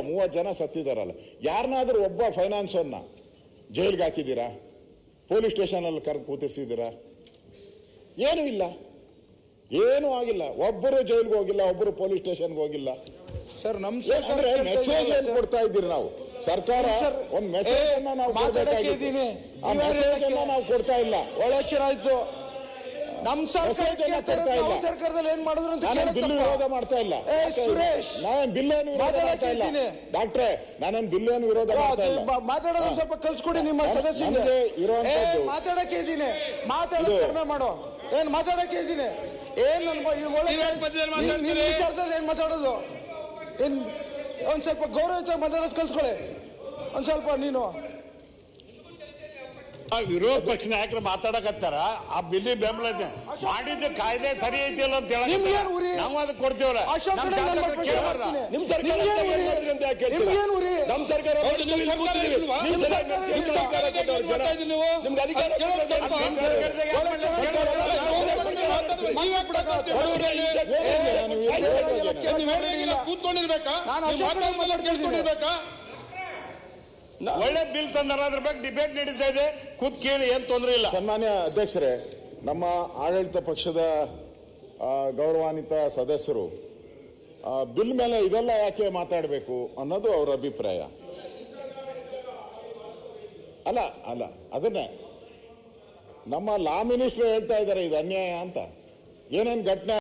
30 ಜನ ಸತ್ತಿದಾರಲ್ಲ, ಯಾರನ್ನಾದ್ರೂ ಒಬ್ಬ ಫೈನಾನ್ಸರ್ನ ಜೈಲ್ಗೆ ಹಾಕಿದ್ದೀರಾ? ಪೊಲೀಸ್ ಸ್ಟೇಷನಲ್ಲಿ ಕರೆದು ಕೂತಿಸಿದ್ದೀರಾ? ಏನೂ ಇಲ್ಲ, ಏನೂ ಆಗಿಲ್ಲ. ಒಬ್ಬರು ಜೈಲ್ಗೆ ಹೋಗಿಲ್ಲ, ಒಬ್ಬರು ಪೊಲೀಸ್ ಸ್ಟೇಷನ್ಗೆ ಹೋಗಿಲ್ಲ. ಸರ್, ಅಂದ್ರೆ ಮೆಸೇಜ್ ಏನು ಕೊಡ್ತಾ ಇದ್ದೀರಿ? ನಾವು ಸರ್ಕಾರ ಒಂದು ಮೆಸೇಜ್ ಅನ್ನ ನಾವು ಕೊಡಬೇಕಾಗಿತ್ತು, ಆ ಮೆಸೇಜ್ ಅನ್ನ ನಾವು ಕೊಡ್ತಾ ಇಲ್ಲ. ಒಳ್ಳೆಚ್ಚರ ಆಯ್ತು. ನಮ್ಮ ಸರ್ಕಾರದಲ್ಲಿ ಏನ್ ಮಾಡಿದ್ರು ಅಂತ ನಾನೇನು ಬಿಲ್ ವಿರೋಧ ಮಾಡ್ತಾ ಇಲ್ಲ. ಸುರೇಶ್, ನಾನೇನು ಬಿಲ್ ಏನು ವಿರೋಧ ಮಾಡ್ತಾ ಇಲ್ಲ ಡಾಕ್ಟ್ರೆ, ನಾನೇನು ಬಿಲ್ ಏನು ವಿರೋಧ ಮಾಡ್ತಾ ಇಲ್ಲ. ಮಾತಾಡೋದು ಸ್ವಲ್ಪ ಕಲ್ಸ್ಕೊಡಿ ನಿಮ್ಮ ಸದಸ್ಯರಿಗೆ. ಇರುವಂತದ್ದು ಮಾತಾಡಕ್ಕೆ ಇದ್ದೀನಿ, ಮಾತಾಡೋದು ಕಡಿಮೆ ಮಾಡೋ. ಏನ್ ಮಾತಾಡಕ್ಕೆ ಇದ್ದೀನಿ? ಏನ್ ವಿಚಾರದಲ್ಲಿ ಏನ್ ಮಾತಾಡೋದು? ಏನ್ ಒಂದ್ ಸ್ವಲ್ಪ ಗೌರವ ಮಾತಾಡೋದು ಕಲ್ಸ್ಕೊಳ್ಳಿ. ಒಂದ್ ಸ್ವಲ್ಪ ನೀನು ವಿರೋಧ ಪಕ್ಷ ನಾಯಕರು ಮಾತಾಡಕತ್ತಾರ. ಆ ಬಿಲ್ಲಿ ಬೆಂಬಲ ಮಾಡಿದ ಕಾಯ್ದೆ ಸರಿ ಐತಿಲ್ಲ ಅಂತ ಹೇಳಿ ನಾವು ಅದಕ್ಕೆ ಕೊಡ್ತೀವಲ್ಲ. ನಿಮ್ ಸರ್ಕಾರ ನಿಮ್ಗೆ ಅಧಿಕಾರ ಕೂತ್ಕೊಂಡಿರ್ಬೇಕಾ? ಒಳ್ಳೆ ಬಿಲ್ ತಂದಾರ, ಅದ್ರ ಬಗ್ಗೆ ಡಿಬೇಟ್ ನಡೀತಾ ಇದೆ. ಕೂತ್ ಕೇಳಿ, ಏನ್ ತೊಂದರೆ ಇಲ್ಲ. ಸನ್ಮಾನ್ಯ ಅಧ್ಯಕ್ಷರೇ, ನಮ್ಮ ಆಡಳಿತ ಪಕ್ಷದ ಗೌರವಾನ್ವಿತ ಸದಸ್ಯರು ಬಿಲ್ ಮೇಲೆ ಇದೆಲ್ಲ ಯಾಕೆ ಮಾತಾಡಬೇಕು ಅನ್ನೋದು ಅವರ ಅಭಿಪ್ರಾಯ. ಅಲ್ಲ ಅಲ್ಲ ಅದನ್ನೇ ನಮ್ಮ ಲಾ ಮಿನಿಸ್ಟರ್ ಹೇಳ್ತಾ ಇದ್ದಾರೆ, ಇದು ಅನ್ಯಾಯ ಅಂತ. ಏನೇನು ಘಟನೆ